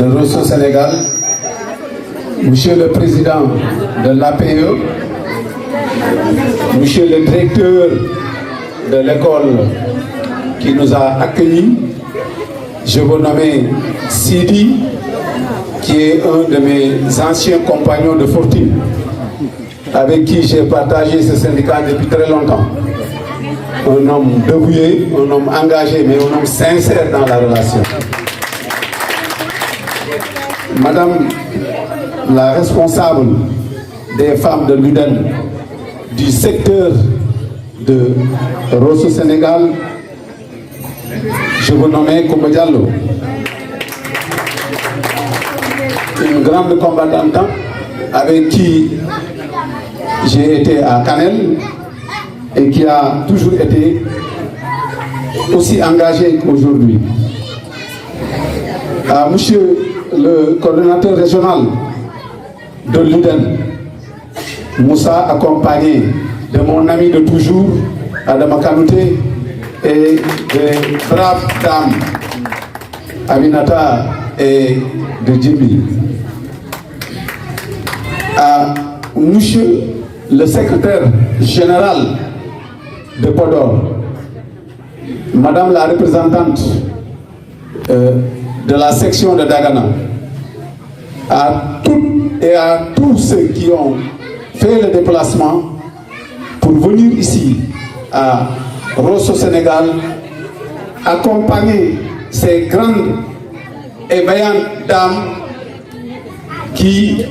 de Rosso Sénégal, Monsieur le Président de l'APE, Monsieur le Directeur de l'école qui nous a accueillis, je vous nomme Sidi, qui est un de mes anciens compagnons de fortune, avec qui j'ai partagé ce syndicat depuis très longtemps. Un homme dévoué, un homme engagé, mais un homme sincère dans la relation. Madame la responsable des femmes de l'UDEN du secteur de Rosso Sénégal, je vous nomme Koumba Diallo, une grande combattante avec qui j'ai été à Canel et qui a toujours été aussi engagée qu'aujourd'hui. À monsieur le coordonnateur régional de l'UDEN, Moussa, accompagné de mon ami de toujours, Adama Kanouté, et des braves dames, Aminata et de Djibril. À monsieur le secrétaire général de Podor, madame la représentante de la section de Dagana, à toutes et à tous ceux qui ont fait le déplacement pour venir ici à Rosso Sénégal, accompagner ces grandes et vaillantes dames qui,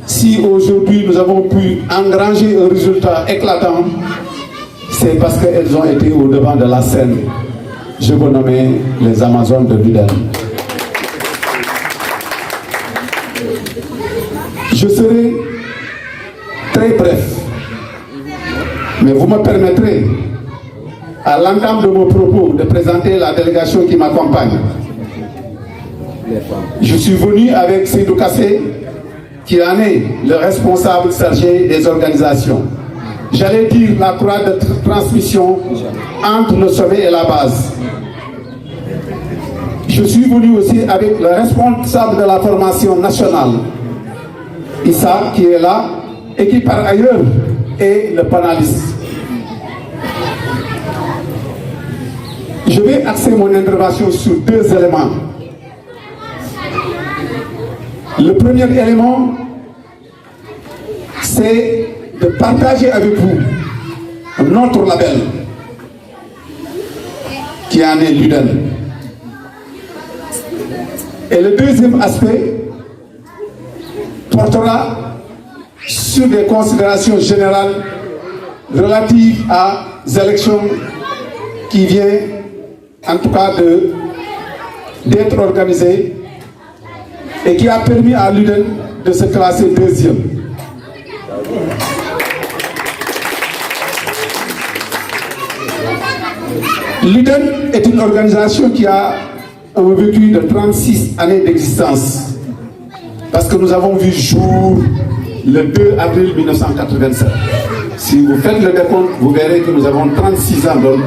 si aujourd'hui nous avons pu engranger un résultat éclatant, c'est parce qu'elles ont été au devant de la scène. Je vous nomme les Amazones de l'UDEN. Je serai très bref, mais vous me permettrez, à l'entame de mon propos, de présenter la délégation qui m'accompagne. Je suis venu avec Seydou Kassé, qui en est le responsable chargé des organisations. J'allais dire la croix de transmission entre le sommet et la base. Je suis venu aussi avec le responsable de la formation nationale, Issa, qui est là, et qui par ailleurs est le panéliste. Je vais axer mon intervention sur deux éléments. Le premier élément, c'est de partager avec vous notre label, qui en est l'UDEN. Et le deuxième aspect portera sur des considérations générales relatives aux élections qui viennent, en tout cas, d'être organisées et qui a permis à l'UDEN de se classer deuxième. L'UDEN est une organisation qui a un vécu de 36 années d'existence. Parce que nous avons vu jour le 2 avril 1987. Si vous faites le décompte, vous verrez que nous avons 36 ans d'homme.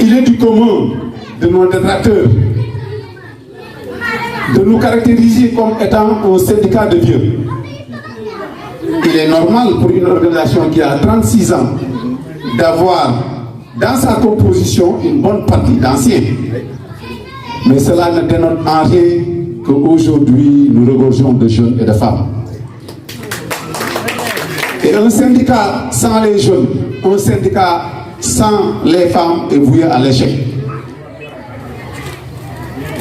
Il est du commun de nos détracteurs de nous caractériser comme étant un syndicat de vieux. Il est normal pour une organisation qui a 36 ans d'avoir dans sa composition une bonne partie d'anciens. Mais cela ne dénote en rien qu'aujourd'hui nous regorgeons de jeunes et de femmes. Et un syndicat sans les jeunes, un syndicat sans les femmes est voué à l'échec.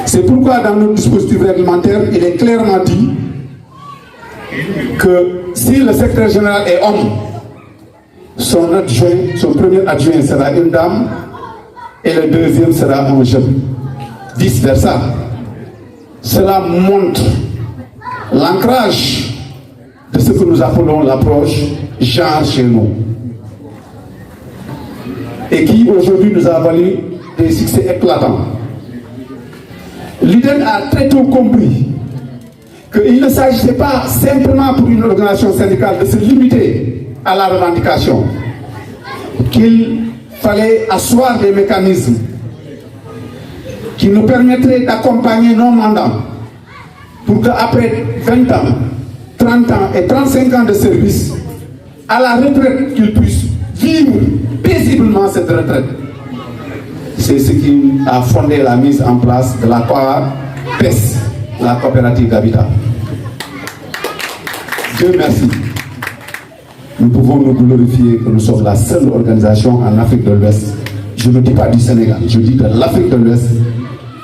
C'est pourquoi dans notre dispositif réglementaire, il est clairement dit que si le secrétaire général est homme, son premier adjoint sera une dame et le deuxième sera un jeune. Vice versa. Cela montre l'ancrage de ce que nous appelons l'approche genre chez nous. Et qui aujourd'hui nous a valu des succès éclatants. L'UDEN a très tôt compris qu'il ne s'agissait pas simplement pour une organisation syndicale de se limiter à la revendication, qu'il fallait asseoir des mécanismes qui nous permettrait d'accompagner nos mandants pour qu'après 20 ans, 30 ans et 35 ans de service, à la retraite, qu'ils puissent vivre paisiblement cette retraite. C'est ce qui a fondé la mise en place de la COAPES, la coopérative d'habitat. Dieu merci. Nous pouvons nous glorifier que nous sommes la seule organisation en Afrique de l'Ouest, je ne dis pas du Sénégal, je dis de l'Afrique de l'Ouest,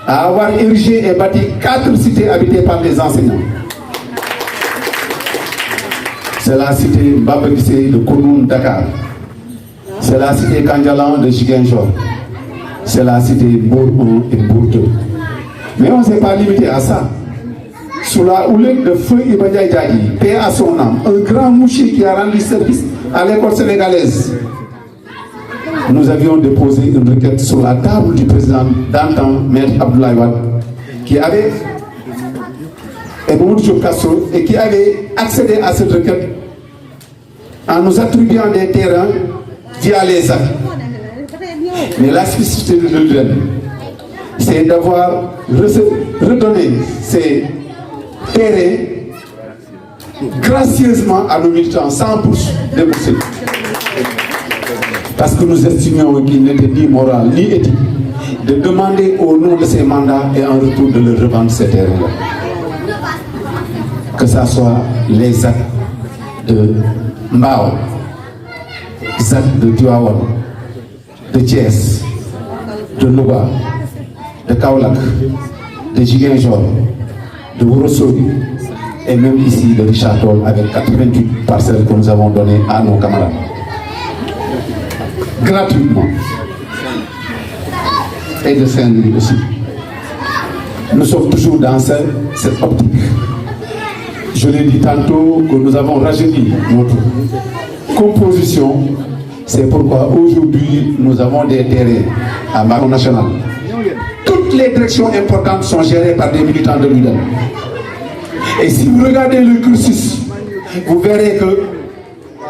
à avoir érigé et bâti 4 cités habitées par des enseignants. C'est la cité Mbabakissé de Kounoun, Dakar. C'est la cité Kandjalan de Ziguinchor. C'est la cité Bour 1 et Bour 2. Mais on ne s'est pas limité à ça. Sous la houlette de Feu Ibadia Diaye, paix à son âme, un grand mouchi qui a rendu service à l'école sénégalaise, nous avions déposé une requête sur la table du président d'antan, Maître Abdoulaye Wade, qui avait et qui avait accédé à cette requête en nous attribuant des terrains via les actes. Mais la spécificité de l'UDEN, c'est d'avoir redonné ces terrains gracieusement à nos militants sans bourse déboursée. Parce que nous estimions qu'il n'était ni moral ni éthique de demander au nom de ces mandats et en retour de leur revendre ces terrains-là. Que ce soit les actes de Mbao, les actes de Tivaouane, de Thiès, de Louga, de Kaolack, de Ziguinchor, de Ourossogui et même ici de Richard Toll avec 88 parcelles que nous avons données à nos camarades. Gratuitement. Et de Saint-Louis aussi. Nous sommes toujours dans cette optique. Je l'ai dit tantôt que nous avons rajeuni notre composition. C'est pourquoi aujourd'hui nous avons des terrains à Maron National. Toutes les directions importantes sont gérées par des militants de l'UDEN. Et si vous regardez le cursus, vous verrez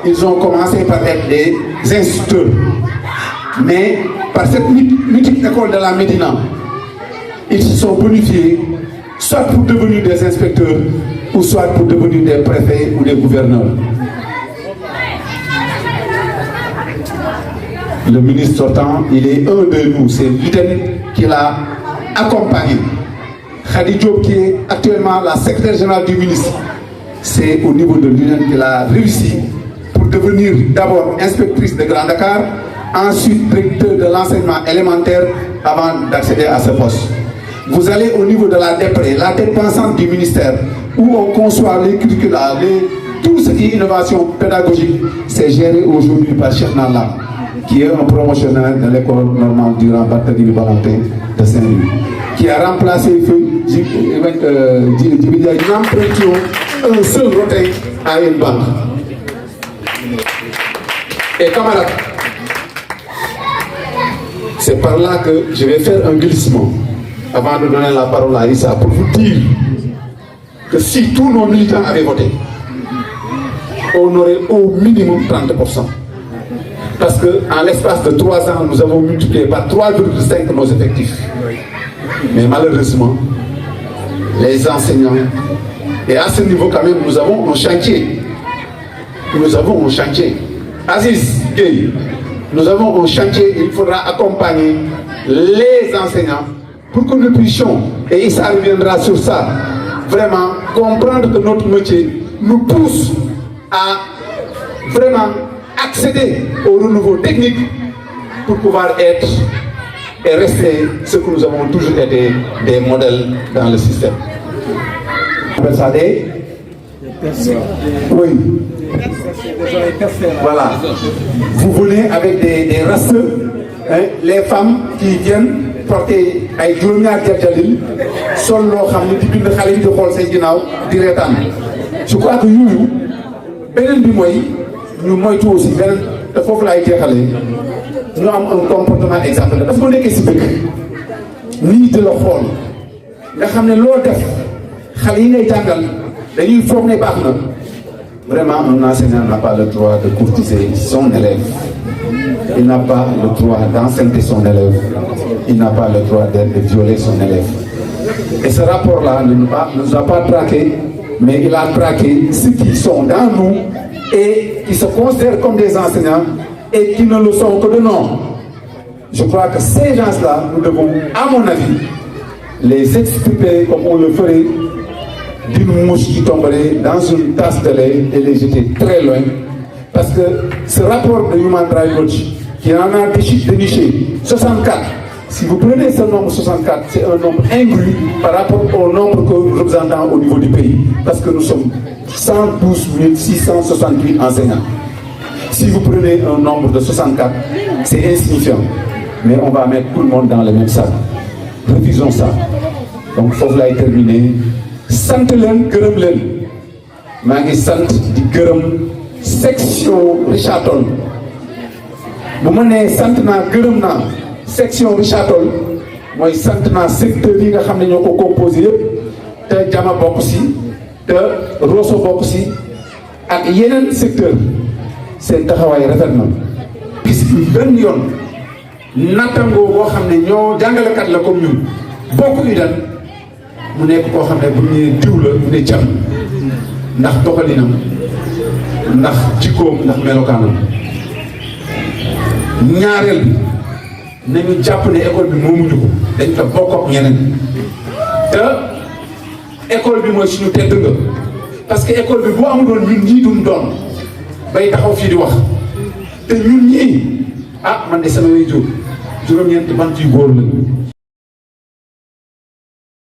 qu'ils ont commencé par être des instituteurs. Mais par cette mythique école de la Médina, ils se sont bonifiés, soit pour devenir des inspecteurs, ou soit pour devenir des préfets ou des gouverneurs. Le ministre sortant, il est un de nous, c'est l'UDEN qui l'a accompagné. Khady Diop, qui est actuellement la secrétaire générale du ministre, c'est au niveau de l'UDEN qu'il a réussi pour devenir d'abord inspectrice de Grand Dakar, ensuite directeur de l'enseignement élémentaire avant d'accéder à ce poste. Vous allez au niveau de la DEPRE, la tête pensante du ministère, où on conçoit les curricula, tout ce qui est innovation pédagogique, c'est géré aujourd'hui par Cheikh Nalla, qui est un promotionnaire de l'école normale durant Barthélémy Valentin de Saint-Louis, qui a remplacé Djibidia. Nous empruntions un seul rotin à une banque. Et camarades, c'est par là que je vais faire un glissement avant de donner la parole à Issa pour vous dire que si tous nos militants avaient voté, on aurait au minimum 30%. Parce qu'en l'espace de 3 ans, nous avons multiplié par 3,5 nos effectifs. Mais malheureusement, les enseignants, et à ce niveau quand même, nous avons un chantier. Nous avons un chantier. Aziz Gueye, nous avons un chantier, il faudra accompagner les enseignants pour que nous puissions, et Issa reviendra sur ça, vraiment comprendre que notre métier nous pousse à vraiment accéder au renouveau technique pour pouvoir être et rester ce que nous avons toujours été, des modèles dans le système. On appelle ça des... Oui. Voilà. Vous venez avec des rasteux, hein, les femmes qui viennent porter ay juróom-ñaar jaljalil sol loo xam ne di bind xale yi di xool say ginnaaw di reetaan. Je crois que yooyu beneen bi mooy ñu moytu aussi beneen te foofu laay jeexalee ñu am un comportement exemplaire dafa ma nekkee si dëkk nii di la xool nga xam ne loo def xale yi ngay jàngal dañuy foog ne baax na. Vraiment, un enseignant n'a pas le droit de courtiser son élève. Il n'a pas le droit d'enceinte son élève. il n'a pas le droit de violer son élève. Et ce rapport-là ne nous a pas traqué, mais il a traqué ceux qui sont dans nous et qui se considèrent comme des enseignants et qui ne le sont que de nom. Je crois que ces gens-là, nous devons, à mon avis, les extirper comme on le ferait d'une mouche qui tomberait dans une tasse de lait et les jeter très loin. Parce que ce rapport de Human Rights Watch, qui en a déniché 64, si vous prenez ce nombre 64, c'est un nombre ingru par rapport au nombre que nous représentons au niveau du pays. Parce que nous sommes 112 668 enseignants. Si vous prenez un nombre de 64, c'est insignifiant. Mais on va mettre tout le monde dans le même sac. Refusons ça. Donc, il faut terminer. Sant leen gërëm leen maa ngi sant di gërëm section Richard Toll bu ma nee sant naa gërëm naa section Richard Toll mooy sant naa secteur yi nga xam ne ñoo ko composé yëpp te Jama bokk si te Rosso bokk si ak yeneen secteur seen taxawaay rafet na gis bi benn yoon nattangoo boo xam ne ñoo jàngalekat la comme ñun bokk UDAN mu nekk koo xam ne bu ñu diw la mu ne jam ndax doxalinam ndax jikkoom ndax melokaanam ñaareel bi nañu jàpp ne école bi moomuñu ko dañ ko bokk ak ñeneen te école bi mooy suñu tedd nga parce que école bi bu amuloon ñun ñii dum doon bay taxaw fii di wax te ñun ñii man de sama way jóg juróom-ñeenti bant yu góor la